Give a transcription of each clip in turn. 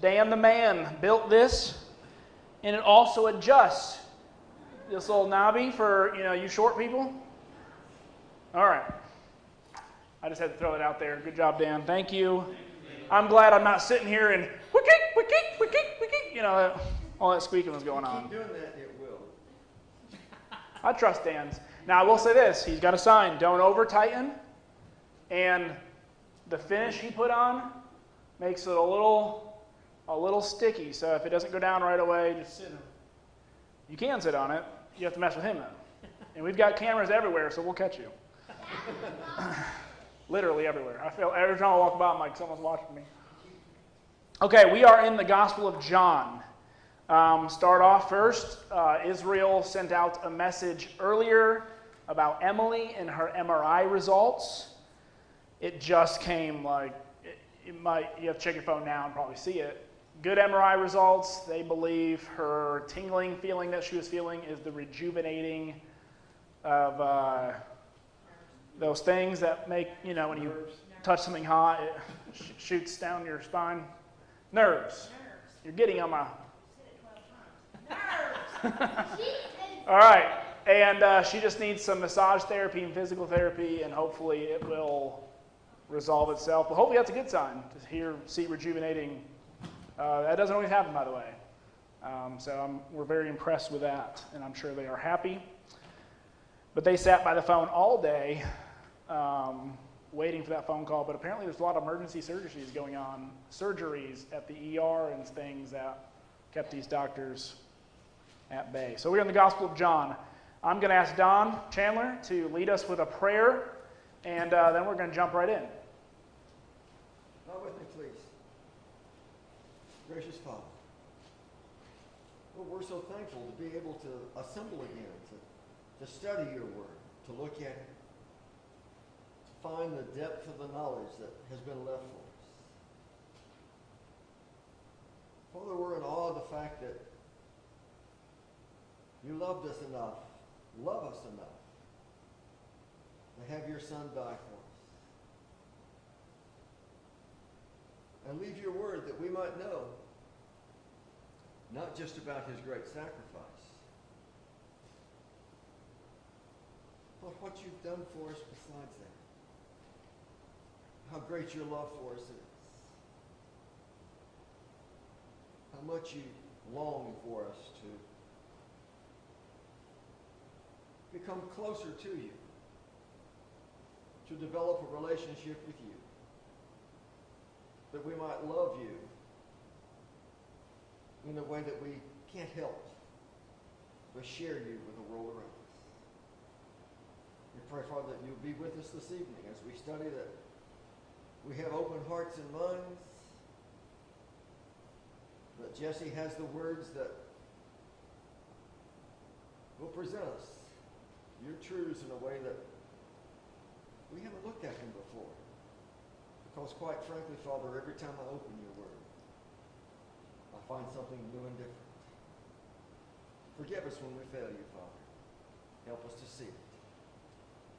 Dan the man built this, and it also adjusts this little knobby for, you short people. All right. I just had to throw it out there. Good job, Dan. Thank you. I'm glad I'm not sitting here and all that squeaking was going on. Keep doing that, it will. I trust Dan's. Now, I will say this. He's got a sign, don't over-tighten. And the finish he put on makes it a little sticky. So if it doesn't go down right away, just sit on it. You can sit on it. You have to mess with him, though. And we've got cameras everywhere, so we'll catch you. Literally everywhere. I feel every time I walk by, I'm like, someone's watching me. Okay, we are in the Gospel of John. Start off first. Israel sent out a message earlier about Emily and her MRI results. It just came you have to check your phone now and probably see it. Good MRI results. They believe her tingling feeling that she was feeling is the rejuvenating of those things that make, when you touch something hot, it shoots down your spine. Nerves. You're getting on my... All right. And she just needs some massage therapy and physical therapy, and hopefully it will resolve itself. But hopefully that's a good sign to see rejuvenating. That doesn't always happen, by the way. So we're very impressed with that, and I'm sure they are happy. But they sat by the phone all day waiting for that phone call. But apparently there's a lot of emergency surgeries going on, surgeries at the ER and things that kept these doctors at bay. So we're in the Gospel of John. I'm going to ask Don Chandler to lead us with a prayer, and then we're going to jump right in. Bow with me, please. Gracious Father, Lord, we're so thankful to be able to assemble again, to study your word, to look at it, to find the depth of the knowledge that has been left for us. Father, we're in awe of the fact that you loved us enough, love us enough, to have your Son die for us. And leave your word that we might know not just about his great sacrifice, but what you've done for us besides that. How great your love for us is. How much you long for us to become closer to you, to develop a relationship with you, that we might love you in a way that we can't help but share you with the world around us. We pray, Father, that you'll be with us this evening as we study, that we have open hearts and minds, that Jesse has the words that will present us your truths in a way that we haven't looked at them before. Because quite frankly, Father, every time I open your word, I find something new and different. Forgive us when we fail you, Father. Help us to see it.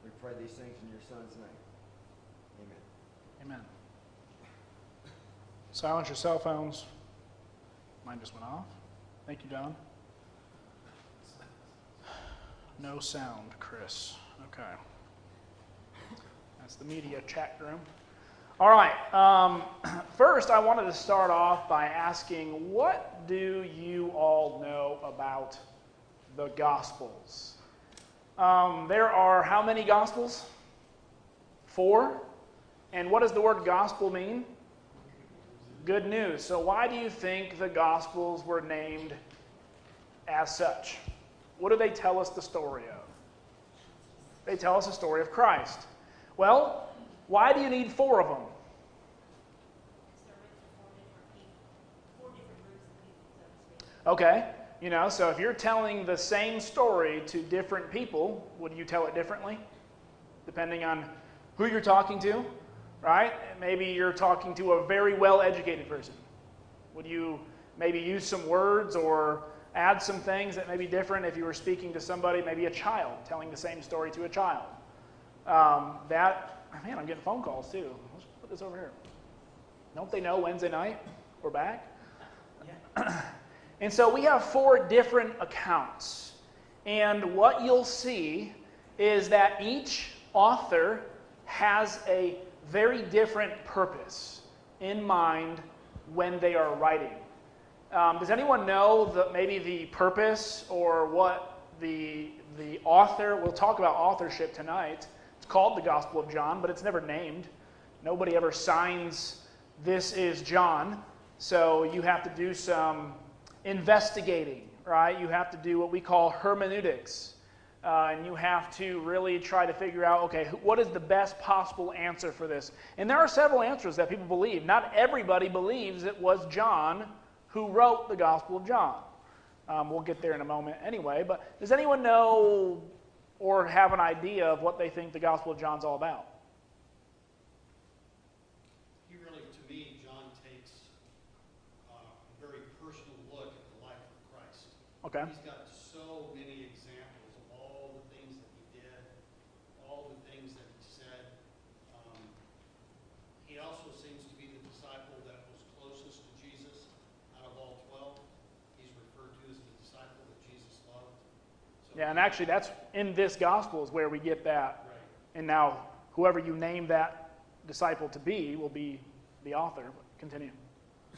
We pray these things in your Son's name. Amen. Amen. Silence your cell phones. Mine just went off. Thank you, Don. No sound, Chris. Okay. That's the media chat room. All right. First, I wanted to start off by asking, what do you all know about the Gospels? There are how many Gospels? 4. And what does the word gospel mean? Good news. So why do you think the Gospels were named as such? What do they tell us the story of? They tell us the story of Christ. Well, why do you need 4 of them? Okay, so if you're telling the same story to different people, would you tell it differently? Depending on who you're talking to, right? Maybe you're talking to a very well-educated person. Would you maybe use some words or add some things that may be different if you were speaking to somebody, maybe a child, telling the same story to a child? Man, I'm getting phone calls too. Let's put this over here. Don't they know Wednesday night we're back? And so we have 4 different accounts. And what you'll see is that each author has a very different purpose in mind when they are writing. Does anyone know maybe the purpose or what the author, we'll talk about authorship tonight. It's called the Gospel of John, but it's never named. Nobody ever signs, "This is John." So you have to do some investigating, right? You have to do what we call hermeneutics. And you have to really try to figure out, okay, what is the best possible answer for this? And there are several answers that people believe. Not everybody believes it was John who wrote the Gospel of John. We'll get there in a moment anyway. But does anyone know or have an idea of what they think the Gospel of John's all about? Really, to me, John takes a very personal look at the life of Christ. Okay. He's got so many examples of all the things that he did, all the things that he said. He also seems to be the disciple that was closest to Jesus out of all 12. He's referred to as the disciple that Jesus loved. So Yeah, and actually that's in this gospel is where we get that. right. And now whoever you name that disciple to be will be the author. But continue.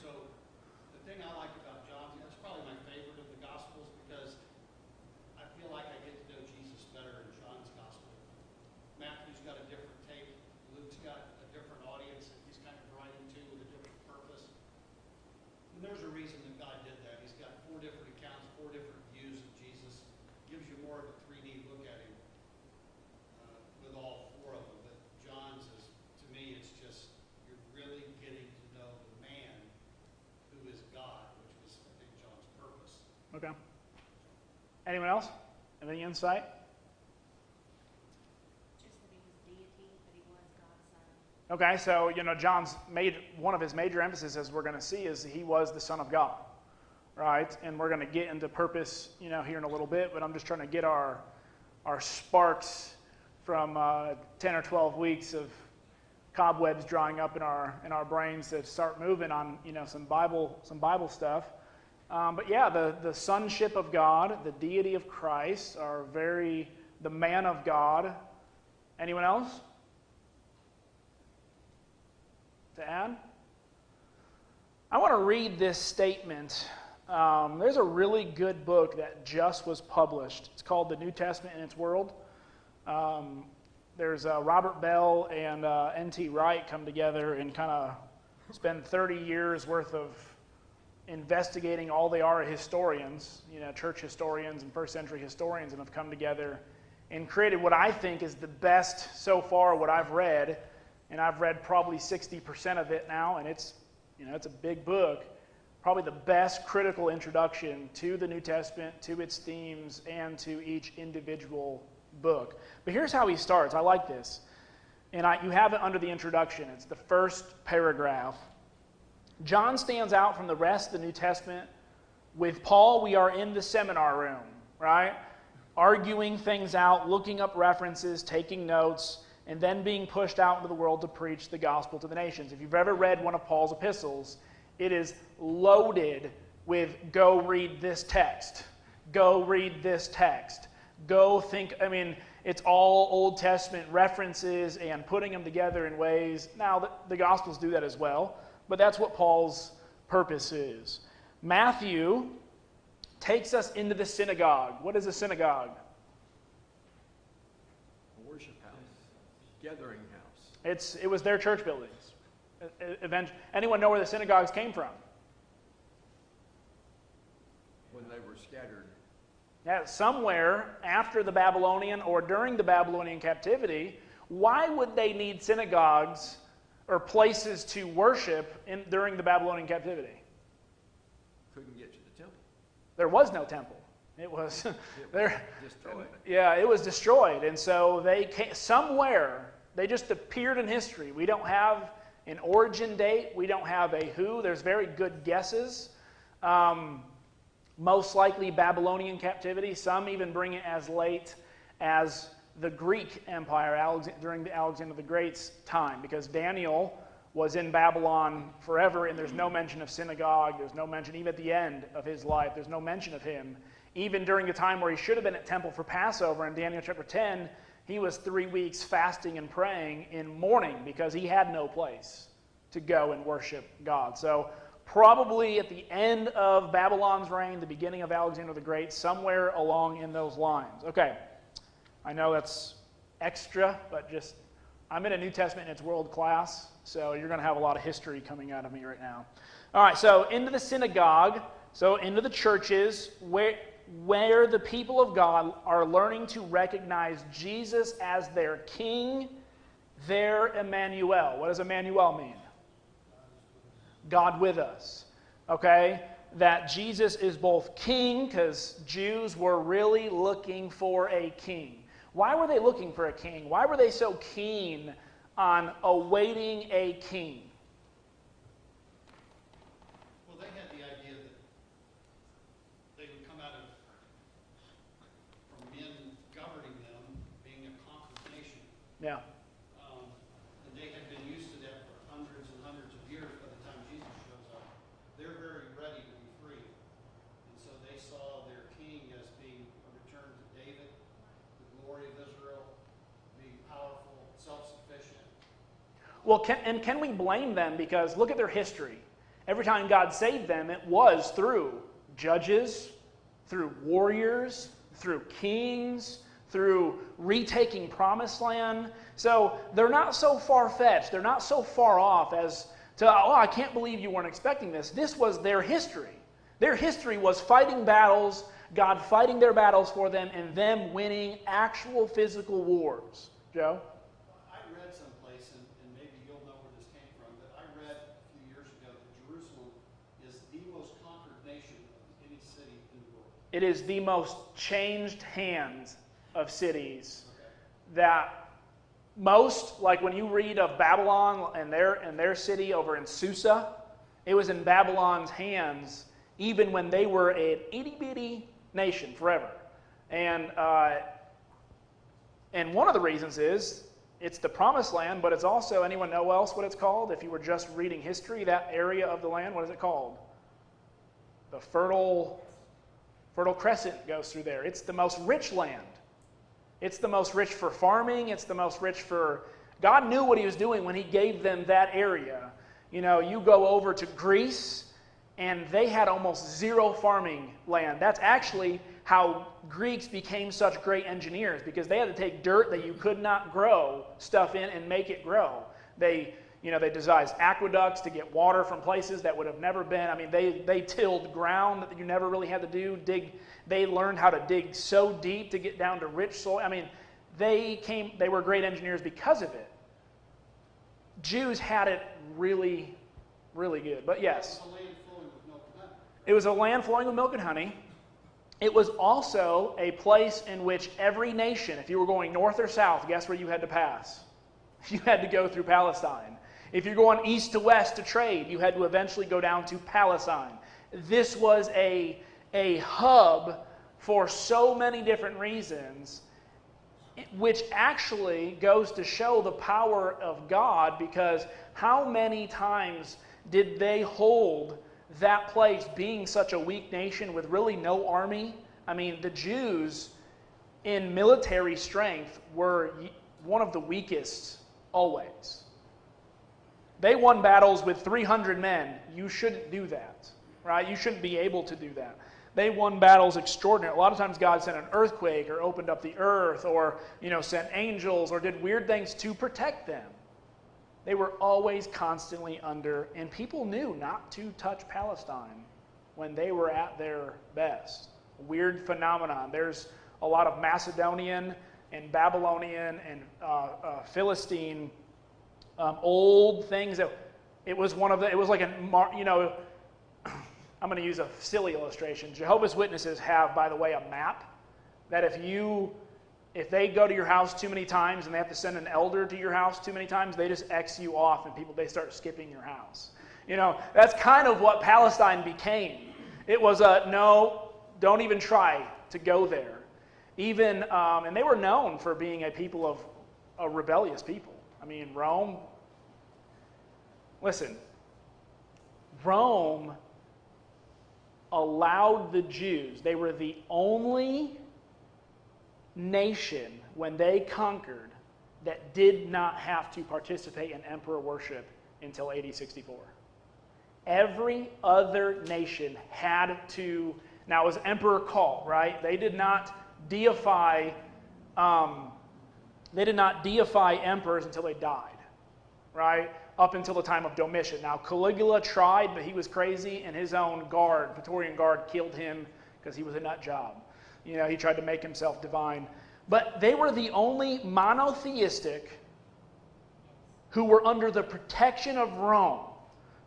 So the thing I like about John, that's probably my favorite of the Gospels because I feel like I get to know Jesus better in John's Gospel. Matthew's got a different take. Luke's got a different audience that he's kind of writing to with a different purpose. And there's a reason that God did that. He's got 4 different accounts, 4 different views of Jesus. Gives you more of a 3D look at him with all 4 of them. But John's is, to me, it's just, you're really getting to know the man who is God, which was, I think, John's purpose. Okay. Anyone else? Have any insight? Just that he was deity, that he was God's son. Okay, so John's one of his major emphasis, as we're going to see, is he was the Son of God, right? And we're going to get into purpose, here in a little bit. But I'm just trying to get our sparks from 10 or 12 weeks of cobwebs drying up in our brains to start moving on, some Bible stuff. But yeah, the sonship of God, the deity of Christ, the man of God. Anyone else to add? I want to read this statement. There's a really good book that just was published. It's called The New Testament in Its World. There's Robert Bell and N.T. Wright come together and kind of spend 30 years worth of investigating. All they are historians, church historians and first century historians, and have come together and created what I think is the best so far what I've read. And I've read probably 60% of it now, and it's a big book. Probably the best critical introduction to the New Testament, to its themes, and to each individual book. But here's how he starts. I like this. And you have it under the introduction. It's the first paragraph. John stands out from the rest of the New Testament. With Paul, we are in the seminar room, right? Arguing things out, looking up references, taking notes, and then being pushed out into the world to preach the gospel to the nations. If you've ever read one of Paul's epistles, it is loaded with go read this text, go read this text, go think, it's all Old Testament references and putting them together in ways. Now, the Gospels do that as well, but that's what Paul's purpose is. Matthew takes us into the synagogue. What is a synagogue? A worship house, gathering house. It was their church buildings. Anyone know where the synagogues came from? When they were scattered. Yeah, somewhere after the Babylonian or during the Babylonian captivity. Why would they need synagogues or places to worship during the Babylonian captivity? Couldn't get to the temple. There was no temple. It was there. Destroyed. Yeah, it was destroyed, and so they came somewhere. They just appeared in history. We don't have an origin date. We don't have a who. There's very good guesses. Most likely Babylonian captivity. Some even bring it as late as the Greek Empire during the Alexander the Great's time, because Daniel was in Babylon forever, and there's no mention of synagogue. There's no mention, even at the end of his life, there's no mention of him. Even during the time where he should have been at temple for Passover in Daniel chapter 10, he was 3 weeks fasting and praying in mourning because he had no place to go and worship God. So probably at the end of Babylon's reign, the beginning of Alexander the Great, somewhere along in those lines. Okay, I know that's extra, but just, I'm in a New Testament and it's world class, so you're going to have a lot of history coming out of me right now. All right, so into the synagogue, so into the churches, where the people of God are learning to recognize Jesus as their King, their Emmanuel. What does Emmanuel mean? God with us. Okay? That Jesus is both King, because Jews were really looking for a king. Why were they looking for a king? Why were they so keen on awaiting a king? Well, they had the idea that they would come out of, from men governing them, being a conquered nation. Yeah. And they had been used to that for hundreds and hundreds of years. By the time Jesus shows up, they're very ready to be free. And so they saw their king as being a return to David, the glory of Israel, being powerful, self-sufficient. Well, can we blame them? Because look at their history. Every time God saved them, it was through judges, through warriors, through kings, through retaking promised land. So they're not so far-fetched. They're not so far off as to, oh, I can't believe you weren't expecting this. This was their history. Their history was fighting battles, God fighting their battles for them, and them winning actual physical wars. Joe? I read someplace, and maybe you'll know where this came from, but I read a few years ago that Jerusalem is the most conquered nation of any city in the world. It is the most changed hands of cities that most, like when you read of Babylon and their city over in Susa, it was in Babylon's hands even when they were an itty-bitty nation forever. And one of the reasons is it's the promised land, but it's also, anyone know else what it's called? If you were just reading history, that area of the land, what is it called? The Fertile Crescent goes through there. It's the most rich land. It's the most rich for farming. It's the most rich for... God knew what he was doing when he gave them that area. You know, you go over to Greece, and they had almost zero farming land. That's actually how Greeks became such great engineers, because they had to take dirt that you could not grow stuff in and make it grow. They devised aqueducts to get water from places that would have never been. I mean, they tilled ground that you never really had to do. They learned how to dig so deep to get down to rich soil. I mean, they were great engineers because of it. Jews had it really, really good. But yes, it was a land flowing with milk and honey. It was also a place in which every nation, if you were going north or south, guess where you had to pass? You had to go through Palestine. If you're going east to west to trade, you had to eventually go down to Palestine. This was a hub for so many different reasons, which actually goes to show the power of God, because how many times did they hold that place, being such a weak nation with really no army? I mean, the Jews in military strength were one of the weakest always. They won battles with 300 men. You shouldn't do that, right? You shouldn't be able to do that. They won battles extraordinary. A lot of times God sent an earthquake or opened up the earth, or sent angels or did weird things to protect them. They were always constantly under, and people knew not to touch Palestine when they were at their best. Weird phenomenon. There's a lot of Macedonian and Babylonian and Philistine old things. It was like I'm going to use a silly illustration. Jehovah's Witnesses have, by the way, a map that if they go to your house too many times and they have to send an elder to your house too many times, they just X you off and they start skipping your house. That's kind of what Palestine became. It was no, don't even try to go there. And they were known for being a people of a rebellious people. I mean, Rome, Listen, Rome allowed the Jews, they were the only nation when they conquered that did not have to participate in emperor worship until AD 64. Every other nation had to, now it was emperor cult, right? They did not deify emperors until they died, right? Up until the time of Domitian. Now Caligula tried, but he was crazy, and his own guard, Praetorian Guard, killed him because he was a nut job. You know, he tried to make himself divine. But they were the only monotheistic who were under the protection of Rome,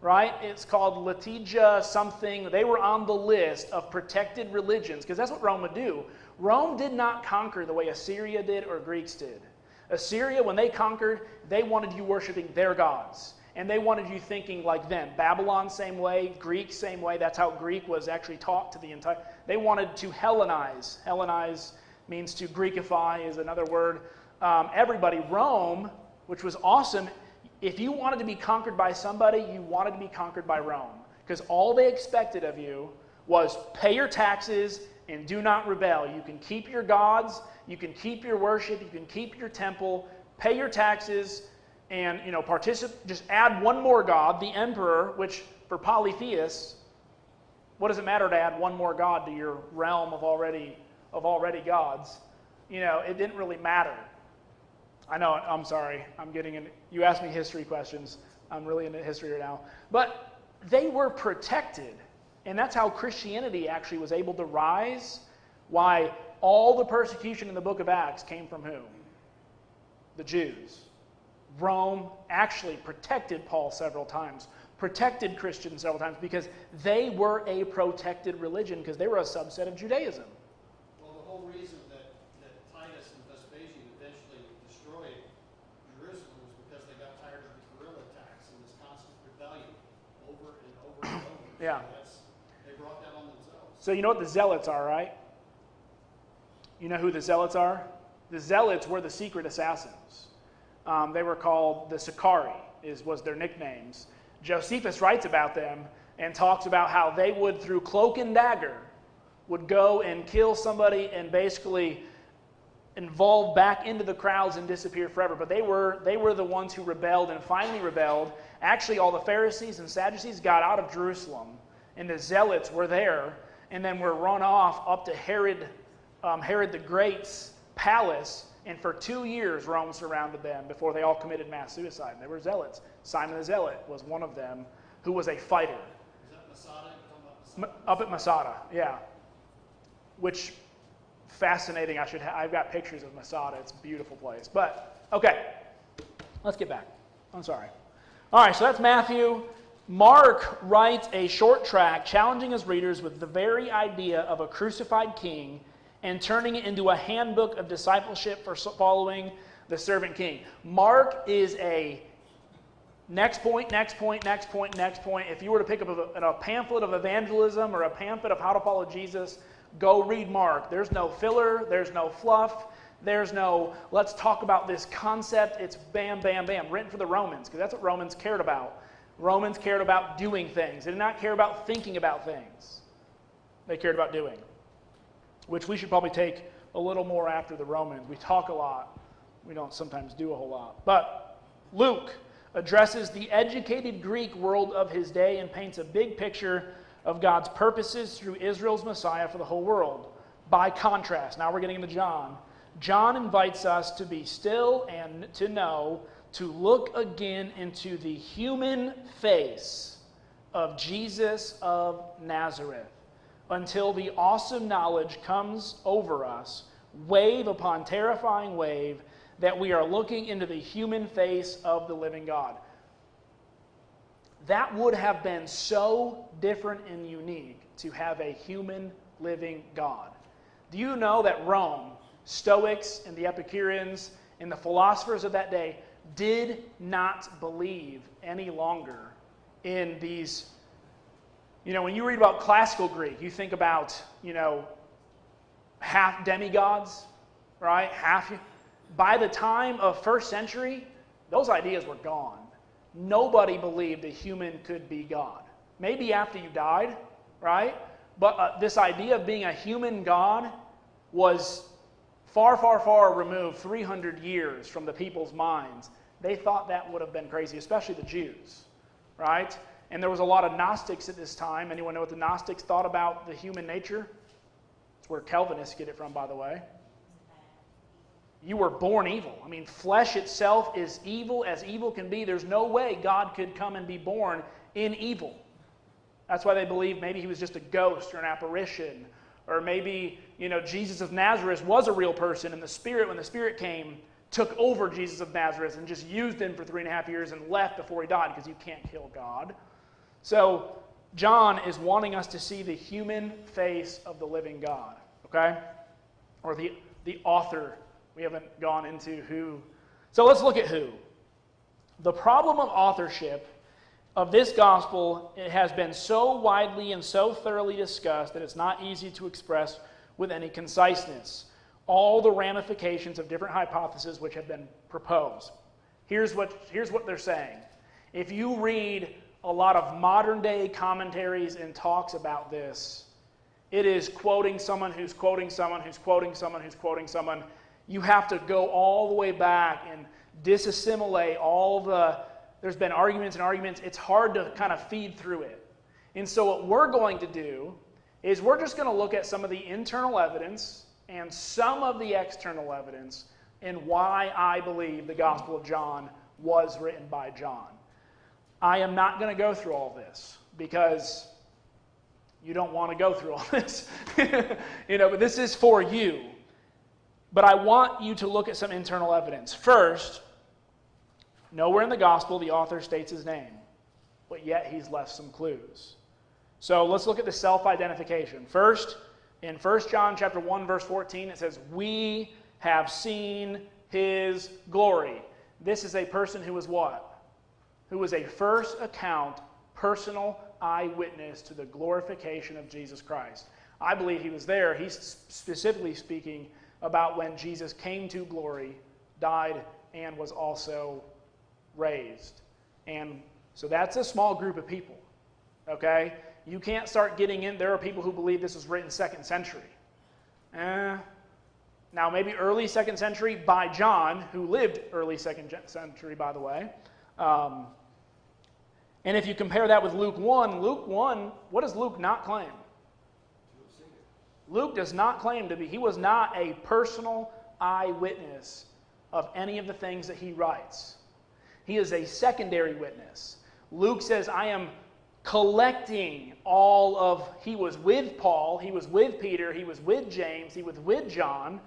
right? It's called Latigia something. They were on the list of protected religions because that's what Rome would do. Rome did not conquer the way Assyria did or Greeks did. Assyria, when they conquered, they wanted you worshiping their gods. And they wanted you thinking like them. Babylon, same way. Greek, same way. That's how Greek was actually taught to the entire... They wanted to Hellenize. Hellenize means to Greekify is another word. Everybody. Rome, which was awesome. If you wanted to be conquered by somebody, you wanted to be conquered by Rome. Because all they expected of you was pay your taxes and do not rebel. You can keep your gods, you can keep your worship, you can keep your temple, pay your taxes, and just add one more god, the emperor, which for polytheists, what does it matter to add one more god to your realm of already gods? It didn't really matter. I know, I'm sorry, you asked me history questions. I'm really into history right now. But they were protected. And that's how Christianity actually was able to rise. Why all the persecution in the book of Acts came from who? The Jews. Rome actually protected Paul several times, protected Christians several times, because they were a protected religion, because they were a subset of Judaism. Well, the whole reason that Titus and Vespasian eventually destroyed Jerusalem was because they got tired of the guerrilla attacks and this constant rebellion over and over and over. Yeah. So they brought that on themselves. So you know what the Zealots are, right? You know who the Zealots are? The Zealots were the secret assassins. They were called the Sicarii, was their nicknames. Josephus writes about them and talks about how they would, through cloak and dagger, would go and kill somebody and basically involve back into the crowds and disappear forever. But they were the ones who rebelled and finally rebelled. Actually, all the Pharisees and Sadducees got out of Jerusalem, and the Zealots were there, and then were run off up to Herod the Great's palace, and for 2 years Rome surrounded them before they all committed mass suicide. They were Zealots. Simon the Zealot was one of them, who was a fighter. Is that Masada? You're talking about Masada? Up at Masada, yeah. Which, fascinating. I've got pictures of Masada. It's a beautiful place. But, okay, let's get back. I'm sorry. All right, so that's Matthew. Mark writes a short tract challenging his readers with the very idea of a crucified king and turning it into a handbook of discipleship for following the servant king. Mark is a next point, next point, next point, next point. If you were to pick up a pamphlet of evangelism or a pamphlet of how to follow Jesus, go read Mark. There's no filler, there's no fluff, there's no let's talk about this concept. It's bam, bam, bam, written for the Romans, because that's what Romans cared about. Romans cared about doing things. They did not care about thinking about things. They cared about doing, which we should probably take a little more after the Romans. We talk a lot. We don't sometimes do a whole lot. But Luke addresses the educated Greek world of his day and paints a big picture of God's purposes through Israel's Messiah for the whole world. By contrast, now we're getting into John. John invites us to be still and to know, to look again into the human face of Jesus of Nazareth, until the awesome knowledge comes over us, wave upon terrifying wave, that we are looking into the human face of the living God. That would have been so different and unique to have a human living God. Do you know that Rome, Stoics and the Epicureans and the philosophers of that day did not believe any longer in these. When you read about classical Greek, you think about, half demigods, right? By the time of 1st century, those ideas were gone. nobody believed a human could be God. Maybe after you died, right? But this idea of being a human God was far, far, far removed, 300 years from the people's minds. They thought that would have been crazy, especially the Jews, right? And there was a lot of Gnostics at this time. Anyone know what the Gnostics thought about the human nature? It's where Calvinists get it from, by the way. You were born evil. I mean, flesh itself is evil as evil can be. There's no way God could come and be born in evil. That's why they believe maybe he was just a ghost or an apparition. Or maybe, Jesus of Nazareth was a real person, and the Spirit, when the Spirit came, took over Jesus of Nazareth and just used him for 3.5 years and left before he died, because you can't kill God. So, John is wanting us to see the human face of the living God, okay? Or the author. We haven't gone into who. So let's look at who. The problem of authorship of this gospel, it has been so widely and so thoroughly discussed that it's not easy to express with any conciseness all the ramifications of different hypotheses which have been proposed. Here's what they're saying. If you read a lot of modern day commentaries and talks about this, it is quoting someone who's quoting someone who's quoting someone who's quoting someone. You have to go all the way back and disassimilate all the... There's been arguments and arguments. It's hard to kind of feed through it. And so what we're going to do is we're just going to look at some of the internal evidence and some of the external evidence and why I believe the Gospel of John was written by John. I am not going to go through all this because you don't want to go through all this. But this is for you. But I want you to look at some internal evidence. First, nowhere in the gospel the author states his name, but yet he's left some clues. So let's look at the self-identification. First, in 1 John chapter 1, verse 14, it says, "We have seen his glory." This is a person who was what? Who was a first account, personal eyewitness to the glorification of Jesus Christ. I believe he was there. He's specifically speaking about when Jesus came to glory, died, and was also raised. And so that's a small group of people, okay? You can't start getting in. There are people who believe this was written 2nd century. Now, maybe early 2nd century by John, who lived early 2nd century, by the way. And if you compare that with Luke 1, what does Luke not claim? Luke does not claim to be. He was not a personal eyewitness of any of the things that he writes. He is a secondary witness. Luke says, I am collecting all of... He was with Paul, he was with Peter, he was with James, he was with John,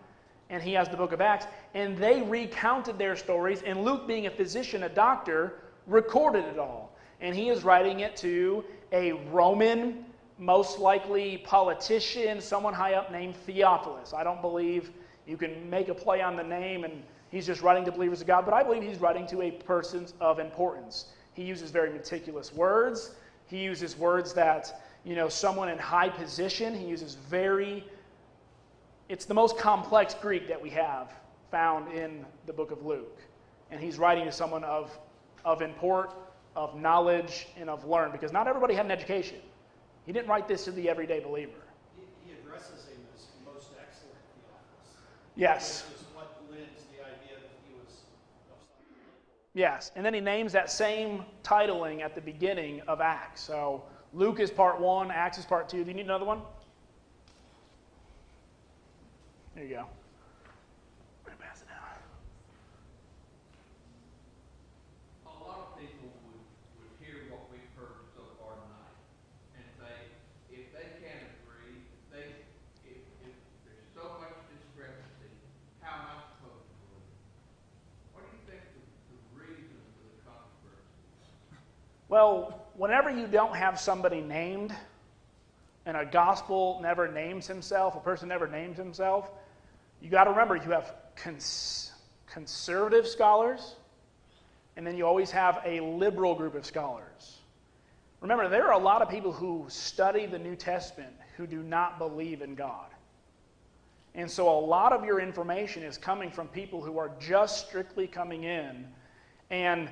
and he has the book of Acts, and they recounted their stories, and Luke, being a physician, a doctor, recorded it all. And he is writing it to a Roman, most likely politician, someone high up named Theophilus. I don't believe you can make a play on the name and he's just writing to believers of God, but I believe he's writing to a person of importance. He uses very meticulous words. He uses words that, someone in high position, he uses it's the most complex Greek that we have found in the book of Luke. And he's writing to someone of import, of knowledge, and of learn, because not everybody had an education. He didn't write this to the everyday believer. He addresses him as most excellent Theophilus. Yes. Which is what lends the idea that he was of some level. Yes, and then he names that same titling at the beginning of Acts. So Luke is part 1, Acts is part 2. Do you need another one? There you go. I'm going to pass it down. A lot of people would hear what we've heard so far tonight and say, if they can't agree, if there's so much discrepancy, how am I supposed to believe? What do you think the reason for the controversy? Well, whenever you don't have somebody named, and a gospel never names himself, a person never names himself, you got to remember you have conservative scholars, and then you always have a liberal group of scholars. Remember, there are a lot of people who study the New Testament who do not believe in God. And so a lot of your information is coming from people who are just strictly coming in, and,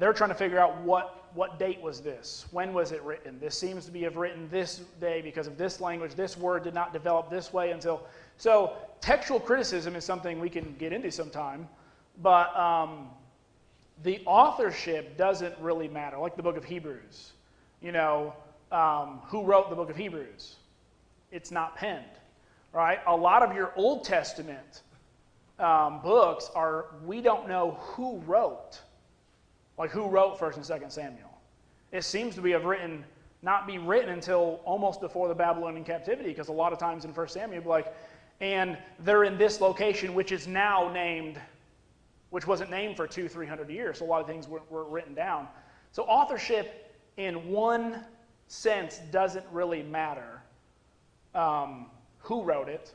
they're trying to figure out what date was this? When was it written? This seems to be written this day because of this language. This word did not develop this way until... So textual criticism is something we can get into sometime, but the authorship doesn't really matter, like the book of Hebrews. You know, who wrote the book of Hebrews? It's not penned, right? A lot of your Old Testament books are, we don't know who wrote. Like who wrote 1st and 2nd Samuel. It seems to be not be written until almost before the Babylonian captivity, because a lot of times in 1 Samuel, it'll be like, and they're in this location, which is now named, which wasn't named for 200-300 years. So a lot of things were written down. So authorship, in one sense, doesn't really matter who wrote it,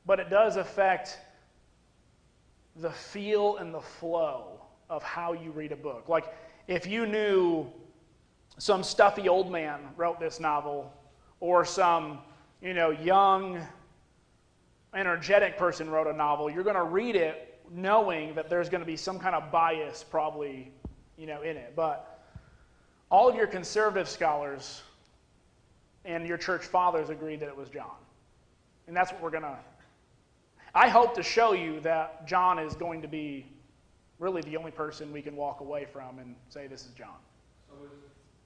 but it does affect the feel and the flow of how you read a book. Like, if you knew some stuffy old man wrote this novel, or some, young, energetic person wrote a novel, you're going to read it knowing that there's going to be some kind of bias probably, in it. But all of your conservative scholars and your church fathers agreed that it was John. And that's what we're going to... I hope to show you that John is going to be really the only person we can walk away from and say this is John. So is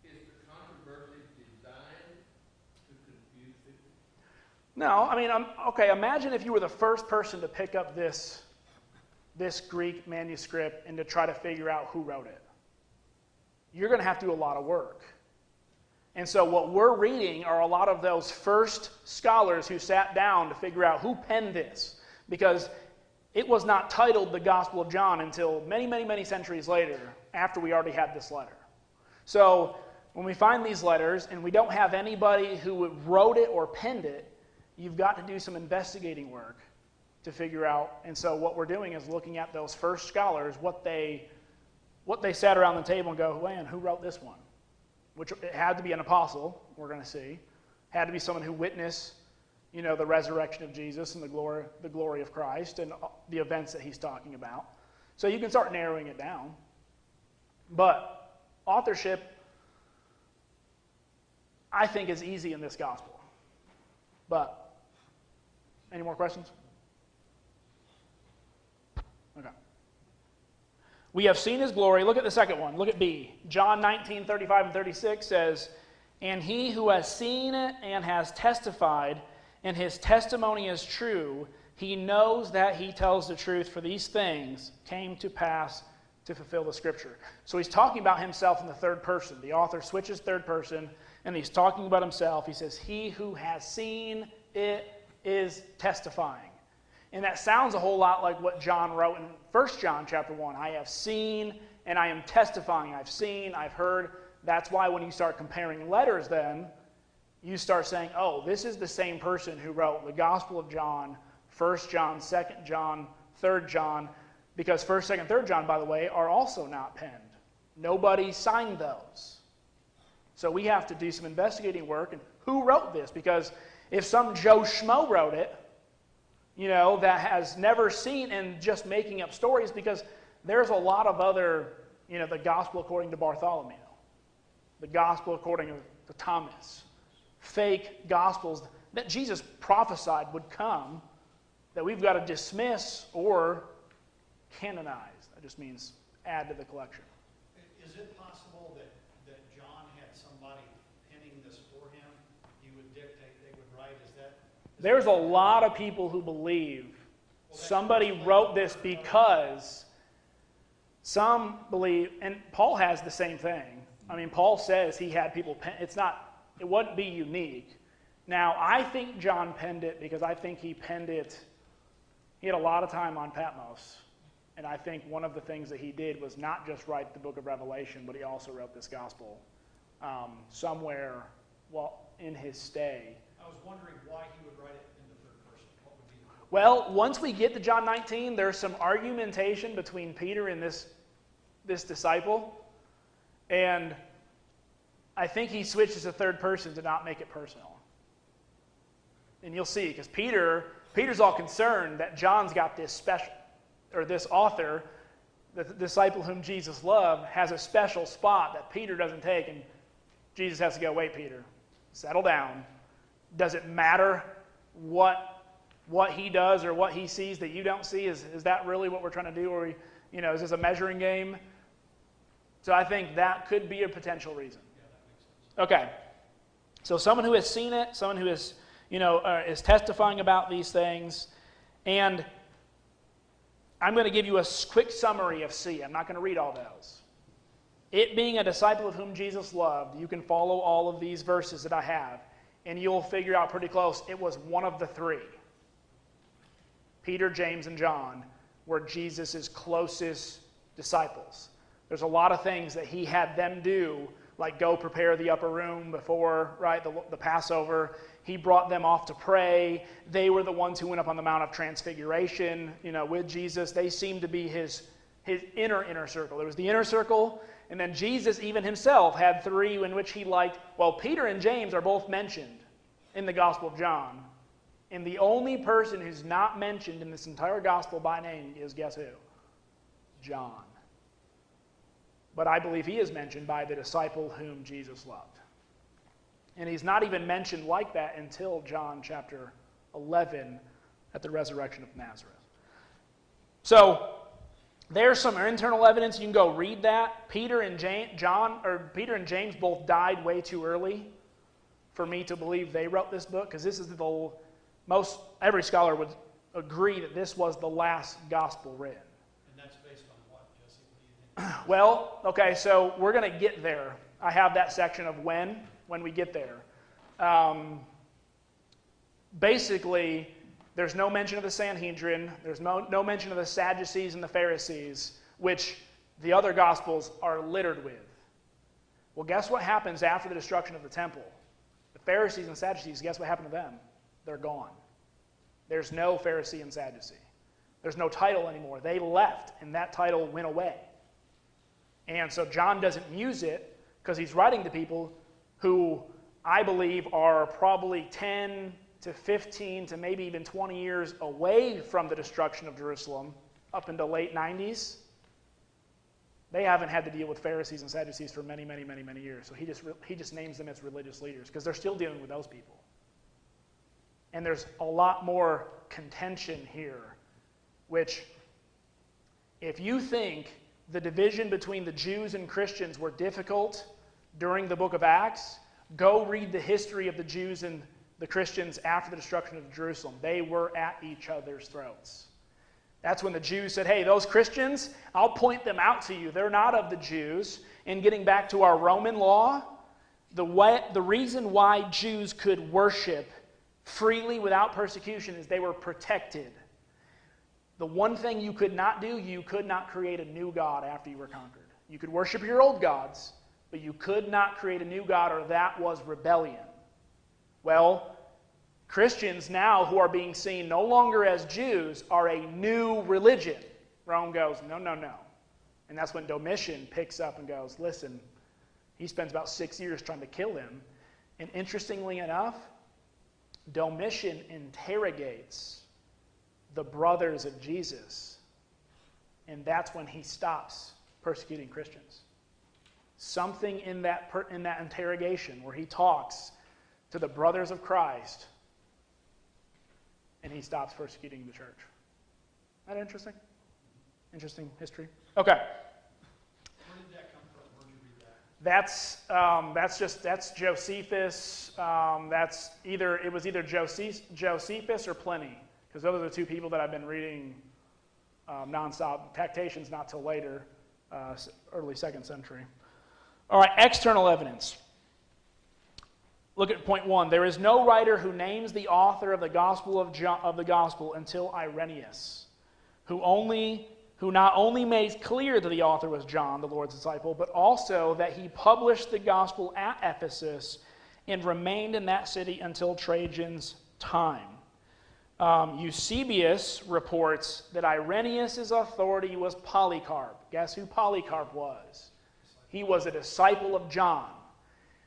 the controversy designed to confuse people? No, I mean, okay, imagine if you were the first person to pick up this Greek manuscript and to try to figure out who wrote it. You're going to have to do a lot of work. And so what we're reading are a lot of those first scholars who sat down to figure out who penned this. Because it was not titled the Gospel of John until many, many, many centuries later, after we already had this letter. So when we find these letters and we don't have anybody who wrote it or penned it, you've got to do some investigating work to figure out. And so what we're doing is looking at those first scholars, what they sat around the table and go, man, who wrote this one? Which it had to be an apostle, we're going to see. Had to be someone who witnessed, the resurrection of Jesus and the glory of Christ and the events that he's talking about. So you can start narrowing it down. But authorship, I think, is easy in this gospel. But, any more questions? Okay. We have seen his glory. Look at the second one. Look at B. John 19:35 and 36 says, and he who has seen it and has testified, and his testimony is true, he knows that he tells the truth, for these things came to pass to fulfill the Scripture. So he's talking about himself in the third person. The author switches third person, and he's talking about himself. He says, he who has seen it is testifying. And that sounds a whole lot like what John wrote in 1 John chapter 1. I have seen and I am testifying. I've seen, I've heard. That's why when you start comparing letters then, you start saying, oh, this is the same person who wrote the Gospel of John, 1 John, 2 John, 3 John, because 1, 2, 3 John, by the way, are also not penned. Nobody signed those. So we have to do some investigating work. And who wrote this? Because if some Joe Schmo wrote it, that has never seen and just making up stories, because there's a lot of other, the Gospel according to Bartholomew, the Gospel according to Thomas, fake Gospels that Jesus prophesied would come that we've got to dismiss or canonize. That just means add to the collection. Is it possible that John had somebody penning this for him? He would dictate, they would write, There's a lot of people who believe somebody wrote this because some believe, and Paul has the same thing. I mean, Paul says he had people pen. It wouldn't be unique. Now, I think John penned it because I think he penned it. He had a lot of time on Patmos. And I think one of the things that he did was not just write the book of Revelation, but he also wrote this gospel somewhere in his stay. I was wondering why he would write it in the third person. What would be the... Well, once we get to John 19, there's some argumentation between Peter and this disciple. And I think he switches to third person to not make it personal. And you'll see, because Peter's all concerned that John's got this special, or this author the disciple whom Jesus loved, has a special spot that Peter doesn't take, and Jesus has to go, wait, Peter, settle down. Does it matter what he does or what he sees that you don't see? Is that really what we're trying to do? Or, is this a measuring game? So I think that could be a potential reason. Okay. So someone who has seen it, someone who is, is testifying about these things, and I'm going to give you a quick summary of C. I'm not going to read all those. It being a disciple of whom Jesus loved, you can follow all of these verses that I have, and you'll figure out pretty close. It was one of the three. Peter, James, and John were Jesus' closest disciples. There's a lot of things that he had them do, like go prepare the upper room before, right, the Passover. He brought them off to pray. They were the ones who went up on the Mount of Transfiguration, with Jesus. They seemed to be his inner circle. There was the inner circle, and then Jesus even himself had three in which he liked. Well, Peter and James are both mentioned in the Gospel of John. And the only person who's not mentioned in this entire Gospel by name is, guess who? John. But I believe he is mentioned by the disciple whom Jesus loved. And he's not even mentioned like that until John chapter 11 at the resurrection of Nazareth. So there's some internal evidence. You can go read that. Peter and James both died way too early for me to believe they wrote this book, because this is every scholar would agree that this was the last gospel written. And that's based on what, Jesse? What do you think? Well, okay, so we're going to get there. I have that section of when we get there. Basically, there's no mention of the Sanhedrin. There's no mention of the Sadducees and the Pharisees, which the other Gospels are littered with. Well, guess what happens after the destruction of the temple? The Pharisees and Sadducees, guess what happened to them? They're gone. There's no Pharisee and Sadducee. There's no title anymore. They left, and that title went away. And so John doesn't use it because he's writing to people who I believe are probably 10 to 15 to maybe even 20 years away from the destruction of Jerusalem up into late 90s. They haven't had to deal with Pharisees and Sadducees for many, many, many, many years. So he just names them as religious leaders because they're still dealing with those people. And there's a lot more contention here, which if you think the division between the Jews and Christians were difficult during the book of Acts, go read the history of the Jews and the Christians after the destruction of Jerusalem. They were at each other's throats. That's when the Jews said, hey, those Christians, I'll point them out to you. They're not of the Jews. And getting back to our Roman law, the reason why Jews could worship freely without persecution is they were protected. The one thing you could not do, you could not create a new god after you were conquered. You could worship your old gods, but you could not create a new god, or that was rebellion. Well, Christians now who are being seen no longer as Jews are a new religion. Rome goes, no, no, no. And that's when Domitian picks up and goes, listen, he spends about 6 years trying to kill him. And interestingly enough, Domitian interrogates the brothers of Jesus. And that's when he stops persecuting Christians. Something in that interrogation where he talks to the brothers of Christ, and he stops persecuting the church. Isn't that interesting? Interesting history. Okay. Where did that come from? Where did you read that? That's Josephus. It was either Josephus or Pliny, because those are the two people that I've been reading nonstop. Tactation's not till later, early 2nd century. All right, external evidence. Look at point 1. There is no writer who names the author of the gospel until Irenaeus, who not only made clear that the author was John, the Lord's disciple, but also that he published the gospel at Ephesus and remained in that city until Trajan's time. Eusebius reports that Irenaeus' authority was Polycarp. Guess who Polycarp was? He was a disciple of John.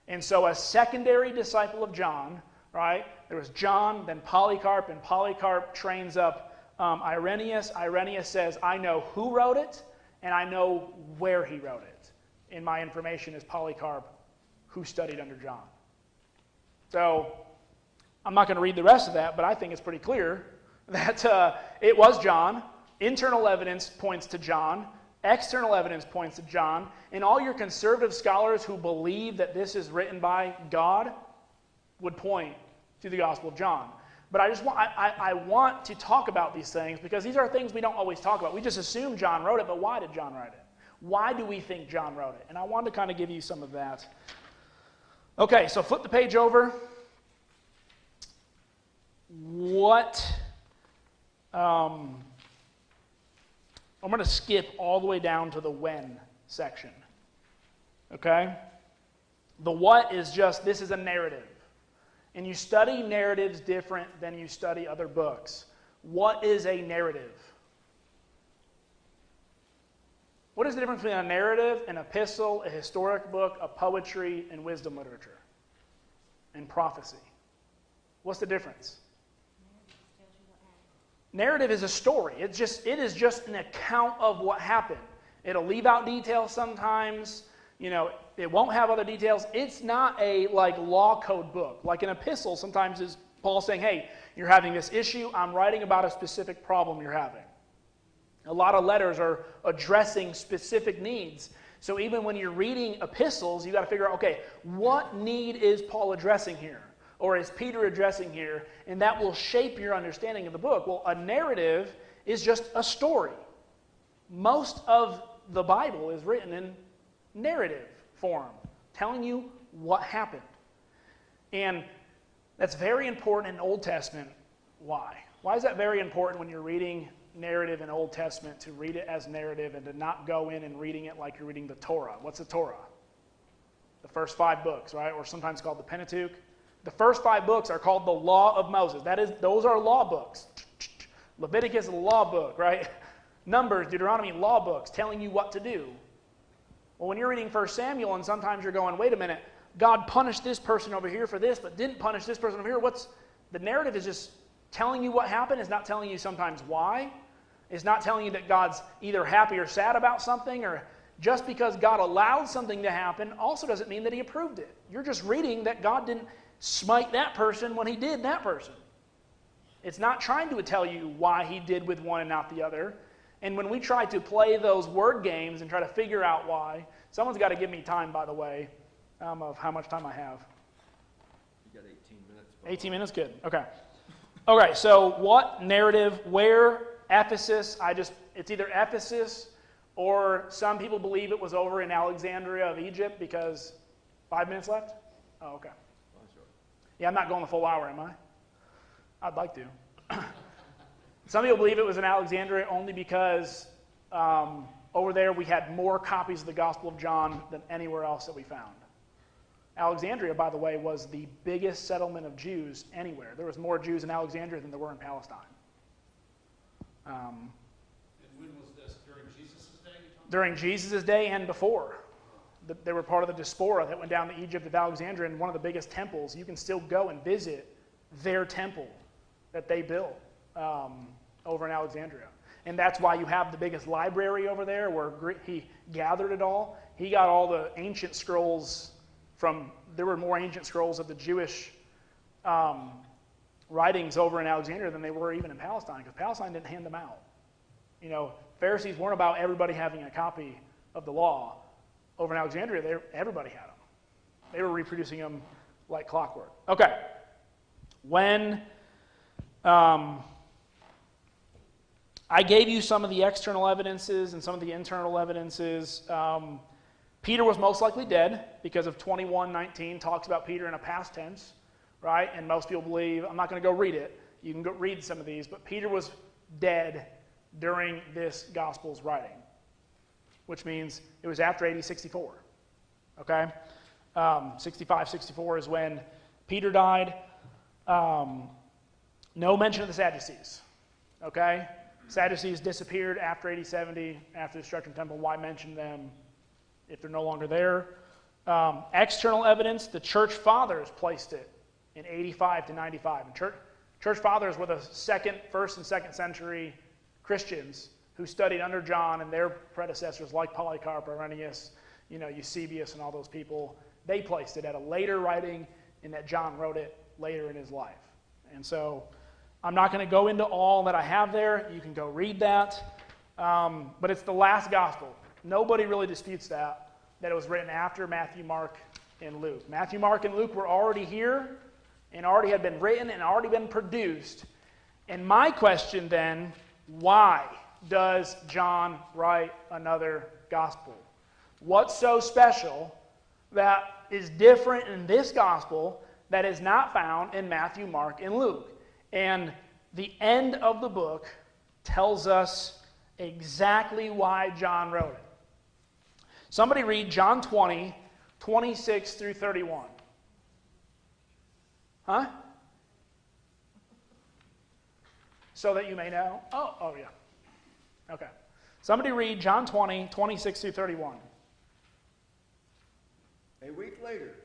And so a secondary disciple of John, right? There was John, then Polycarp, and Polycarp trains up Irenaeus. Irenaeus says, I know who wrote it, and I know where he wrote it. And my information is Polycarp, who studied under John. So I'm not going to read the rest of that, but I think it's pretty clear that it was John. Internal evidence points to John. External evidence points to John. And all your conservative scholars who believe that this is written by God would point to the Gospel of John. But I want to talk about these things because these are things we don't always talk about. We just assume John wrote it, but why did John write it? Why do we think John wrote it? And I wanted to kind of give you some of that. Okay, so flip the page over. I'm going to skip all the way down to the when section. Okay? The what is just, this is a narrative. And you study narratives different than you study other books. What is a narrative? What is the difference between a narrative, an epistle, a historic book, a poetry, and wisdom literature? And prophecy? What's the difference? Narrative is a story. It is just an account of what happened. It'll leave out details sometimes. It won't have other details. It's not a law code book. Like an epistle sometimes is Paul saying, hey, you're having this issue. I'm writing about a specific problem you're having. A lot of letters are addressing specific needs. So even when you're reading epistles, you got to figure out, okay, what need is Paul addressing here? Or is Peter addressing here? And that will shape your understanding of the book. Well, a narrative is just a story. Most of the Bible is written in narrative form, telling you what happened. And that's very important in Old Testament. Why? Why is that very important when you're reading narrative in Old Testament, to read it as narrative and to not go in and reading it like you're reading the Torah? What's the Torah? The first 5 books, right? Or sometimes called the Pentateuch. The first 5 books are called the Law of Moses. Those are law books. Leviticus is a law book, right? Numbers, Deuteronomy, law books telling you what to do. Well, when you're reading 1 Samuel and sometimes you're going, wait a minute, God punished this person over here for this, but didn't punish this person over here. The narrative is just telling you what happened. It's not telling you sometimes why. It's not telling you that God's either happy or sad about something, or just because God allowed something to happen also doesn't mean that he approved it. You're just reading that God didn't smite that person when he did that person. It's not trying to tell you why he did with one and not the other. And when we try to play those word games and try to figure out why, someone's got to give me time, by the way, of how much time I have. You got 18 minutes. 18 minutes? Good. Okay. Okay, so what narrative, where, Ephesus, it's either Ephesus or some people believe it was over in Alexandria of Egypt because 5 minutes left? Oh, okay. Yeah, I'm not going the full hour, am I? I'd like to. Some people believe it was in Alexandria only because over there we had more copies of the Gospel of John than anywhere else that we found. Alexandria, by the way, was the biggest settlement of Jews anywhere. There was more Jews in Alexandria than there were in Palestine. And when was this? During Jesus' day? During Jesus' day and before. They were part of the diaspora that went down to Egypt of Alexandria, and one of the biggest temples. You can still go and visit their temple that they built over in Alexandria. And that's why you have the biggest library over there where he gathered it all. He got all the ancient scrolls there were more ancient scrolls of the Jewish writings over in Alexandria than they were even in Palestine, because Palestine didn't hand them out. Pharisees weren't about everybody having a copy of the law. Over in Alexandria, everybody had them. They were reproducing them like clockwork. Okay. When I gave you some of the external evidences and some of the internal evidences, Peter was most likely dead because of 21:19 talks about Peter in a past tense, right? And most people believe, I'm not going to go read it. You can go read some of these, but Peter was dead during this gospel's writing, which means it was after AD 64, okay? 65, 64 is when Peter died. No mention of the Sadducees, okay? Sadducees disappeared after AD 70, after the destruction of the temple. Why mention them if they're no longer there? External evidence, the church fathers placed it in 85 to 95. And church fathers were the first and second century Christians who studied under John and their predecessors like Polycarp, Irenaeus, Eusebius and all those people, they placed it at a later writing and that John wrote it later in his life. And so I'm not going to go into all that I have there. You can go read that. But it's the last gospel. Nobody really disputes that it was written after Matthew, Mark, and Luke. Matthew, Mark, and Luke were already here and already had been written and already been produced. And my question then, why does John write another gospel? What's so special that is different in this gospel that is not found in Matthew, Mark, and Luke? And the end of the book tells us exactly why John wrote it. Somebody read John 20, 26 through 31. Huh? So that you may know. Oh yeah. Okay. Somebody read John 20, 26 through 31. A week later,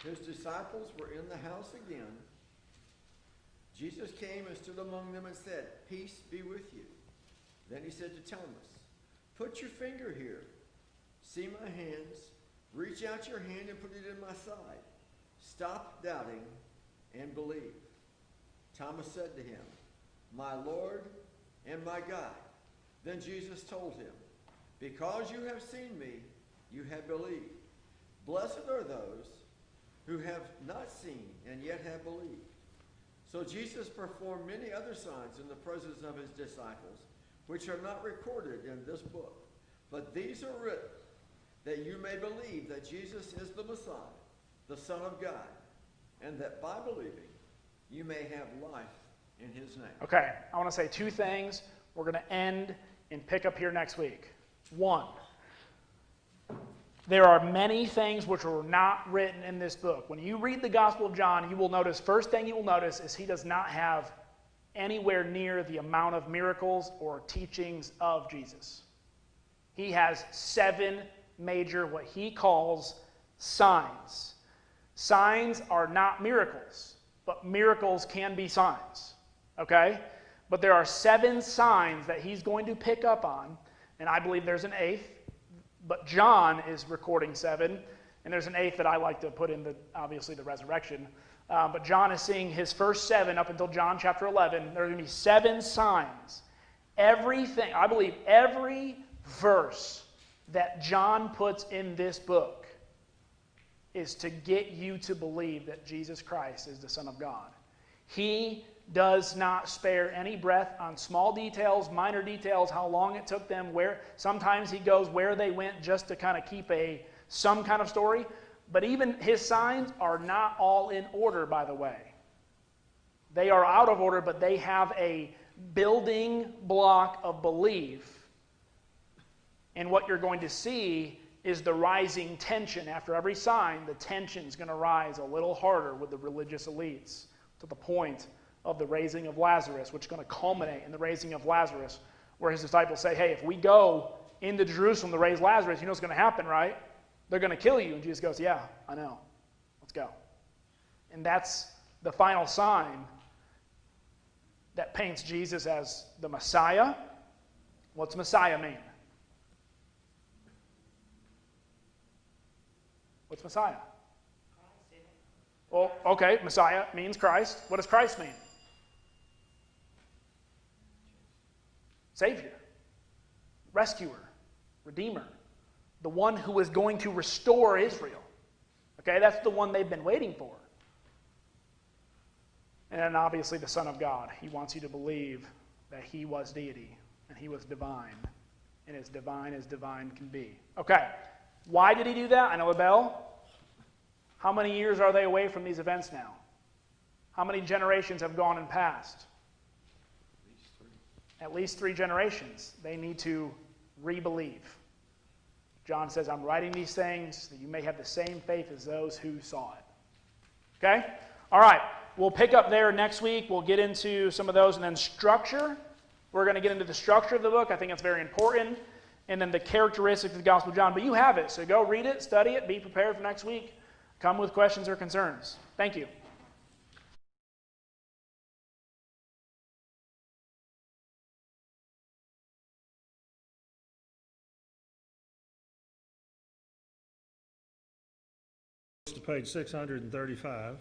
his disciples were in the house again. Jesus came and stood among them and said, "Peace be with you." Then he said to Thomas, "Put your finger here. See my hands. Reach out your hand and put it in my side. Stop doubting and believe." Thomas said to him, "My Lord and my God." Then Jesus told him, "Because you have seen me, you have believed. Blessed are those who have not seen and yet have believed." So Jesus performed many other signs in the presence of his disciples, which are not recorded in this book. But these are written that you may believe that Jesus is the Messiah, the Son of God, and that by believing you may have life in his name. Okay, I want to say two things. We're going to end and pick up here next week. One, there are many things which were not written in this book. When you read the Gospel of John, you will notice, first thing you will notice is he does not have anywhere near the amount of miracles or teachings of Jesus. He has 7 major, what he calls signs. Signs are not miracles, but miracles can be signs. Okay? But there are 7 signs that he's going to pick up on, and I believe there's an 8th, but John is recording 7, and there's an 8th that I like to put in obviously the resurrection. But John is seeing his first 7 up until John chapter 11. There are going to be 7 signs. Everything, I believe every verse that John puts in this book is to get you to believe that Jesus Christ is the Son of God. He does not spare any breath on small details, minor details, how long it took them, where sometimes he goes where they went just to kind of keep some kind of story. But even his signs are not all in order, by the way. They are out of order, but they have a building block of belief. And what you're going to see is the rising tension. After every sign, the tension is going to rise a little harder with the religious elites to the point of the raising of Lazarus, which is going to culminate in the raising of Lazarus, where his disciples say, "Hey, if we go into Jerusalem to raise Lazarus, you know what's going to happen, right? They're going to kill you." And Jesus goes, "Yeah, I know. Let's go." And that's the final sign that paints Jesus as the Messiah. What's Messiah mean? What's Messiah? Well, okay, Messiah means Christ. What does Christ mean? Savior, rescuer, redeemer, the one who is going to restore Israel. Okay, that's the one they've been waiting for. And then obviously the Son of God. He wants you to believe that he was deity and he was divine. And as divine can be. Okay, why did he do that? Annabelle Bell. How many years are they away from these events now? How many generations have gone and passed? At least 3 generations. They need to re-believe. John says, "I'm writing these things that you may have the same faith as those who saw it." Okay? All right. We'll pick up there next week. We'll get into some of those. And then structure. We're going to get into the structure of the book. I think it's very important. And then the characteristics of the Gospel of John. But you have it. So go read it, study it, be prepared for next week. Come with questions or concerns. Thank you. page 635.